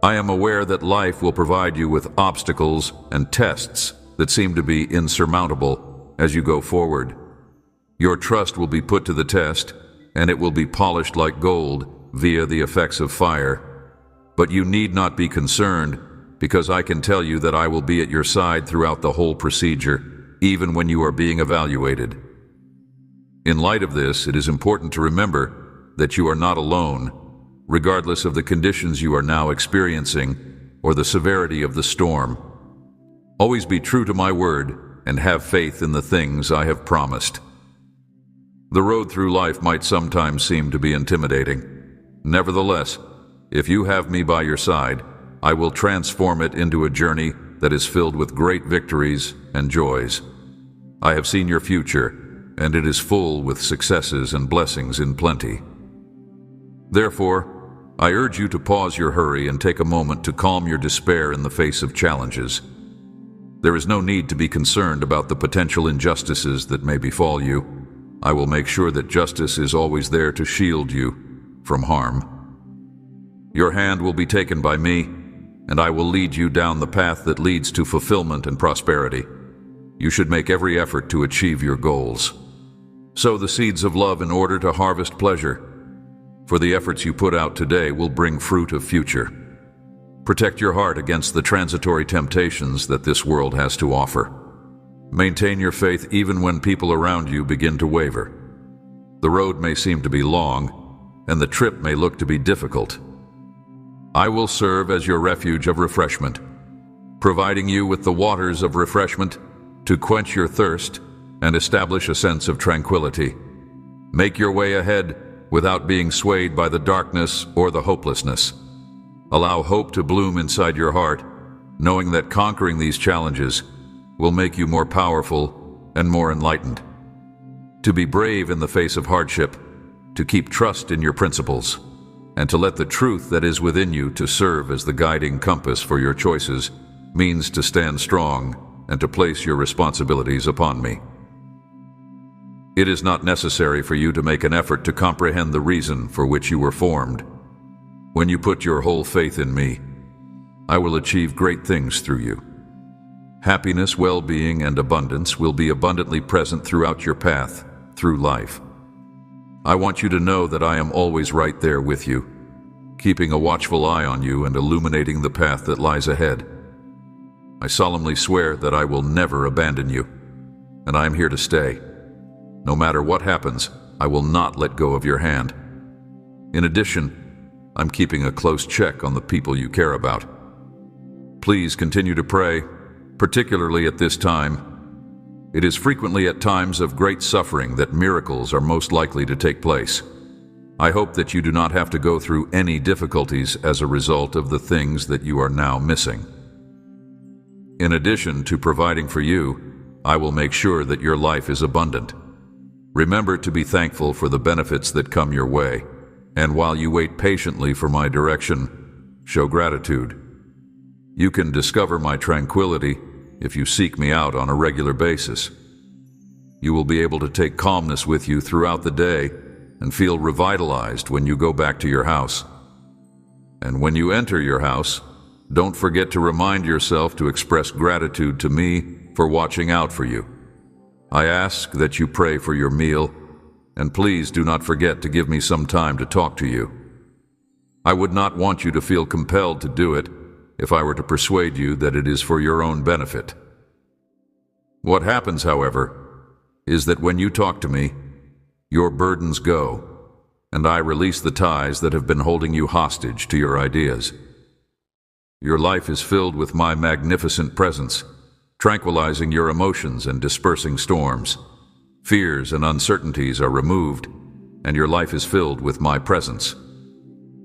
I am aware that life will provide you with obstacles and tests that seem to be insurmountable as you go forward. Your trust will be put to the test, and it will be polished like gold via the effects of fire. But you need not be concerned, because I can tell you that I will be at your side throughout the whole procedure, even when you are being evaluated. In light of this, it is important to remember that you are not alone, regardless of the conditions you are now experiencing or the severity of the storm. Always be true to my word and have faith in the things I have promised. The road through life might sometimes seem to be intimidating. Nevertheless, if you have me by your side, I will transform it into a journey that is filled with great victories and joys. I have seen your future, and it is full with successes and blessings in plenty. Therefore, I urge you to pause your hurry and take a moment to calm your despair in the face of challenges. There is no need to be concerned about the potential injustices that may befall you. I will make sure that justice is always there to shield you from harm. Your hand will be taken by me, and I will lead you down the path that leads to fulfillment and prosperity. You should make every effort to achieve your goals. Sow the seeds of love in order to harvest pleasure, for the efforts you put out today will bring fruit of future. Protect your heart against the transitory temptations that this world has to offer. Maintain your faith even when people around you begin to waver. The road may seem to be long, and the trip may look to be difficult. I will serve as your refuge of refreshment, providing you with the waters of refreshment to quench your thirst and establish a sense of tranquility. Make your way ahead without being swayed by the darkness or the hopelessness. Allow hope to bloom inside your heart, knowing that conquering these challenges will make you more powerful and more enlightened. To be brave in the face of hardship, to keep trust in your principles, and to let the truth that is within you to serve as the guiding compass for your choices means to stand strong and to place your responsibilities upon me. It is not necessary for you to make an effort to comprehend the reason for which you were formed. When you put your whole faith in me, I will achieve great things through you. Happiness, well-being, and abundance will be abundantly present throughout your path through life. I want you to know that I am always right there with you, keeping a watchful eye on you and illuminating the path that lies ahead. I solemnly swear that I will never abandon you, and I am here to stay. No matter what happens, I will not let go of your hand. In addition, I'm keeping a close check on the people you care about. Please continue to pray, particularly at this time. It is frequently at times of great suffering that miracles are most likely to take place. I hope that you do not have to go through any difficulties as a result of the things that you are now missing. In addition to providing for you, I will make sure that your life is abundant. Remember to be thankful for the benefits that come your way, and while you wait patiently for my direction, show gratitude. You can discover my tranquility if you seek me out on a regular basis. You will be able to take calmness with you throughout the day and feel revitalized when you go back to your house. And when you enter your house, don't forget to remind yourself to express gratitude to me for watching out for you. I ask that you pray for your meal, and please do not forget to give me some time to talk to you. I would not want you to feel compelled to do it if I were to persuade you that it is for your own benefit. What happens, however, is that when you talk to me, your burdens go, and I release the ties that have been holding you hostage to your ideas. Your life is filled with my magnificent presence, tranquilizing your emotions and dispersing storms. Fears and uncertainties are removed, and your life is filled with my presence.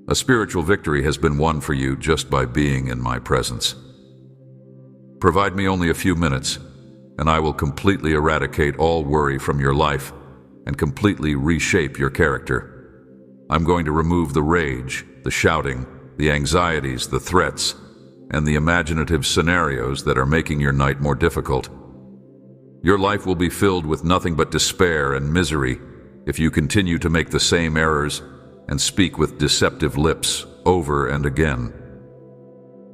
A spiritual victory has been won for you just by being in my presence. Provide me only a few minutes, and I will completely eradicate all worry from your life and completely reshape your character. I'm going to remove the rage, the shouting, the anxieties, the threats, and the imaginative scenarios that are making your night more difficult. Your life will be filled with nothing but despair and misery if you continue to make the same errors and speak with deceptive lips over and again.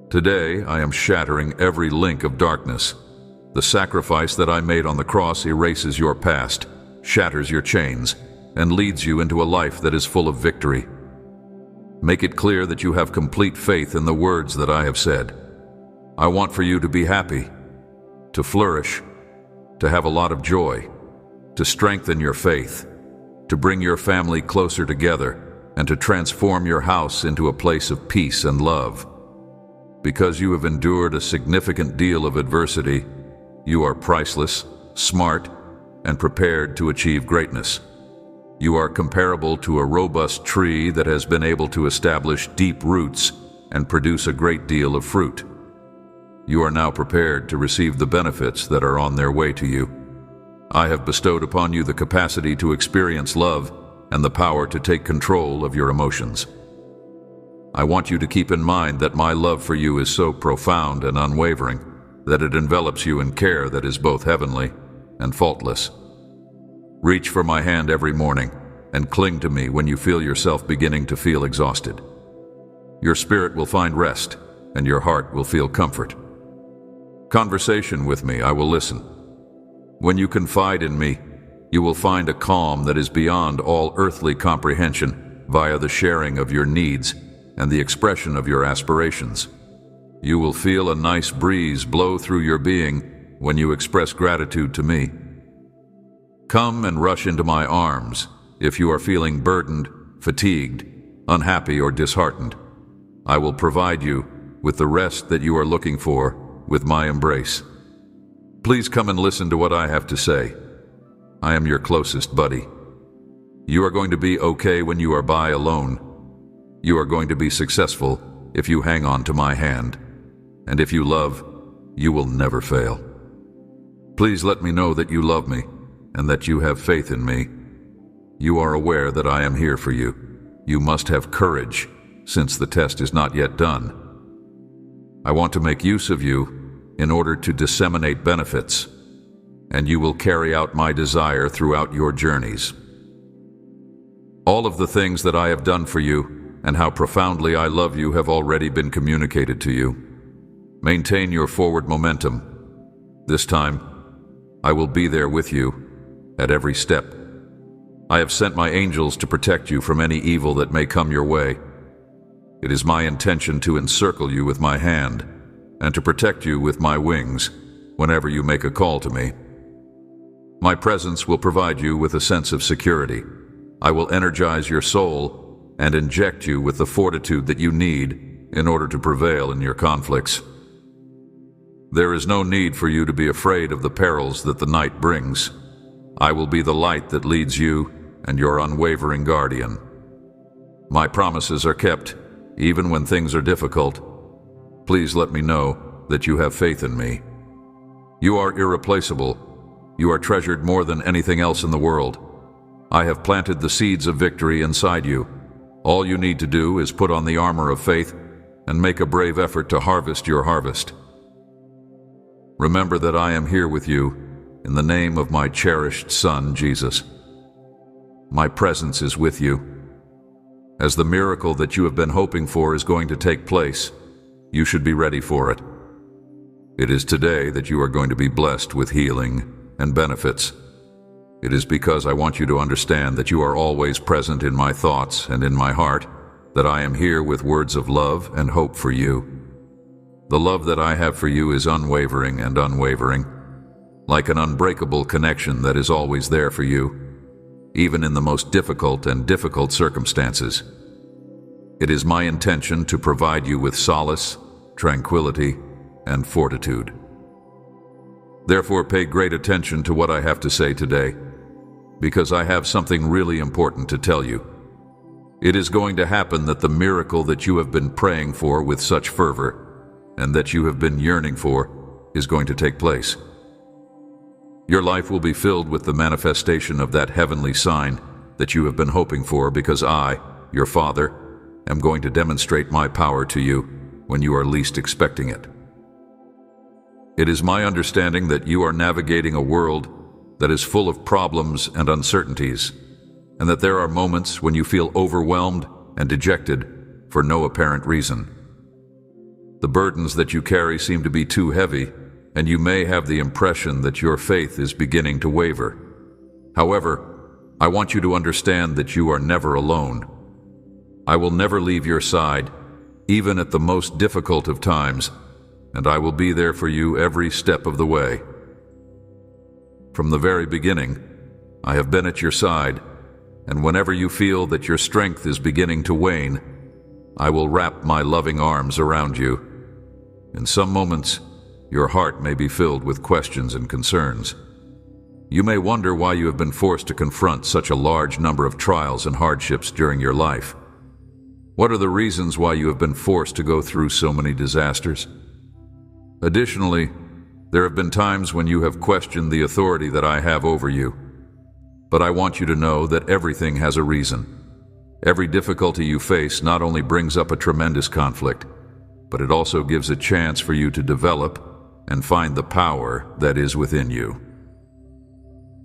Today, I am shattering every link of darkness. The sacrifice that I made on the cross erases your past, shatters your chains, and leads you into a life that is full of victory. Make it clear that you have complete faith in the words that I have said. I want for you to be happy, to flourish, to have a lot of joy, to strengthen your faith, to bring your family closer together, and to transform your house into a place of peace and love. Because you have endured a significant deal of adversity, you are priceless, smart, and prepared to achieve greatness. You are comparable to a robust tree that has been able to establish deep roots and produce a great deal of fruit. You are now prepared to receive the benefits that are on their way to you. I have bestowed upon you the capacity to experience love and the power to take control of your emotions. I want you to keep in mind that my love for you is so profound and unwavering that it envelops you in care that is both heavenly and faultless. Reach for my hand every morning and cling to me when you feel yourself beginning to feel exhausted. Your spirit will find rest and your heart will feel comfort. Conversation with me, I will listen. When you confide in me, you will find a calm that is beyond all earthly comprehension via the sharing of your needs and the expression of your aspirations. You will feel a nice breeze blow through your being when you express gratitude to me. Come and rush into my arms if you are feeling burdened, fatigued, unhappy, or disheartened. I will provide you with the rest that you are looking for with my embrace. Please come and listen to what I have to say. I am your closest buddy. You are going to be okay when you are by alone. You are going to be successful if you hang on to my hand. And if you love, you will never fail. Please let me know that you love me and that you have faith in me. You are aware that I am here for you. You must have courage, since the test is not yet done. I want to make use of you in order to disseminate benefits, and you will carry out my desire throughout your journeys. All of the things that I have done for you and how profoundly I love you have already been communicated to you. Maintain your forward momentum. This time, I will be there with you at every step. I have sent my angels to protect you from any evil that may come your way. It is my intention to encircle you with my hand and to protect you with my wings whenever you make a call to me. My presence will provide you with a sense of security. I will energize your soul and inject you with the fortitude that you need in order to prevail in your conflicts. There is no need for you to be afraid of the perils that the night brings. I will be the light that leads you and your unwavering guardian. My promises are kept, even when things are difficult. Please let me know that you have faith in me. You are irreplaceable. You are treasured more than anything else in the world. I have planted the seeds of victory inside you. All you need to do is put on the armor of faith and make a brave effort to harvest your harvest. Remember that I am here with you in the name of my cherished Son, Jesus. My presence is with you. As the miracle that you have been hoping for is going to take place, you should be ready for it. It is today that you are going to be blessed with healing and benefits. It is because I want you to understand that you are always present in my thoughts and in my heart, that I am here with words of love and hope for you. The love that I have for you is unwavering and unwavering, like an unbreakable connection that is always there for you, even in the most difficult circumstances. It is my intention to provide you with solace, tranquility, and fortitude. Therefore, pay great attention to what I have to say today, because I have something really important to tell you. It is going to happen that the miracle that you have been praying for with such fervor, and that you have been yearning for, is going to take place. Your life will be filled with the manifestation of that heavenly sign that you have been hoping for, because I, your Father, am going to demonstrate my power to you when you are least expecting it. It is my understanding that you are navigating a world that is full of problems and uncertainties, and that there are moments when you feel overwhelmed and dejected for no apparent reason. The burdens that you carry seem to be too heavy, and you may have the impression that your faith is beginning to waver. However, I want you to understand that you are never alone. I will never leave your side, even at the most difficult of times, and I will be there for you every step of the way. From the very beginning, I have been at your side, and whenever you feel that your strength is beginning to wane, I will wrap my loving arms around you. In some moments, your heart may be filled with questions and concerns. You may wonder why you have been forced to confront such a large number of trials and hardships during your life. What are the reasons why you have been forced to go through so many disasters? Additionally, there have been times when you have questioned the authority that I have over you. But I want you to know that everything has a reason. Every difficulty you face not only brings up a tremendous conflict, but it also gives a chance for you to develop and find the power that is within you.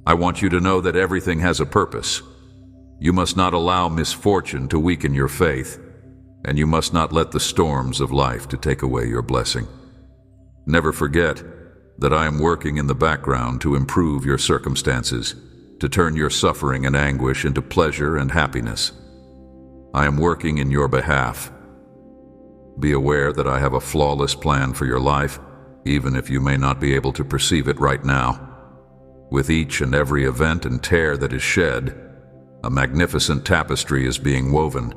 I want you to know that everything has a purpose. You must not allow misfortune to weaken your faith, and you must not let the storms of life to take away your blessing. Never forget that I am working in the background to improve your circumstances, to turn your suffering and anguish into pleasure and happiness. I am working in your behalf. Be aware that I have a flawless plan for your life, even if you may not be able to perceive it right now. With each and every event and tear that is shed, a magnificent tapestry is being woven,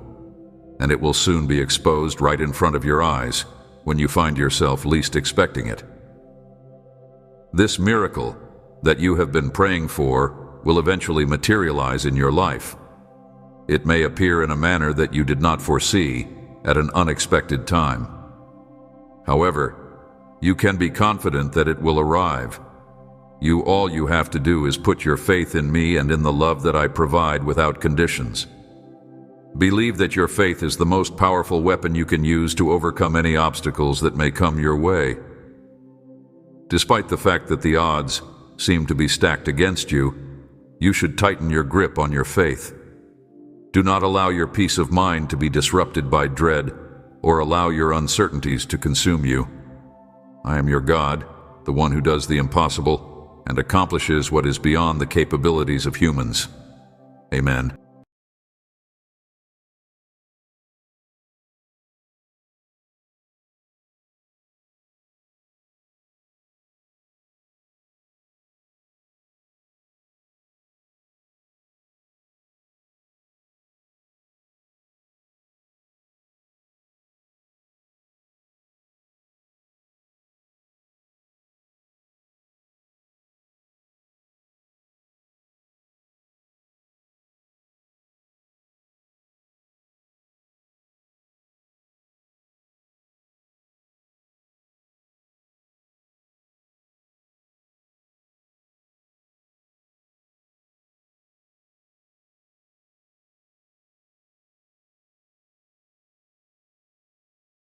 and it will soon be exposed right in front of your eyes when you find yourself least expecting it. This miracle that you have been praying for will eventually materialize in your life. It may appear in a manner that you did not foresee at an unexpected time. However, you can be confident that it will arrive. All you have to do is put your faith in me and in the love that I provide without conditions. Believe that your faith is the most powerful weapon you can use to overcome any obstacles that may come your way. Despite the fact that the odds seem to be stacked against you, you should tighten your grip on your faith. Do not allow your peace of mind to be disrupted by dread or allow your uncertainties to consume you. I am your God, the one who does the impossible and accomplishes what is beyond the capabilities of humans. Amen.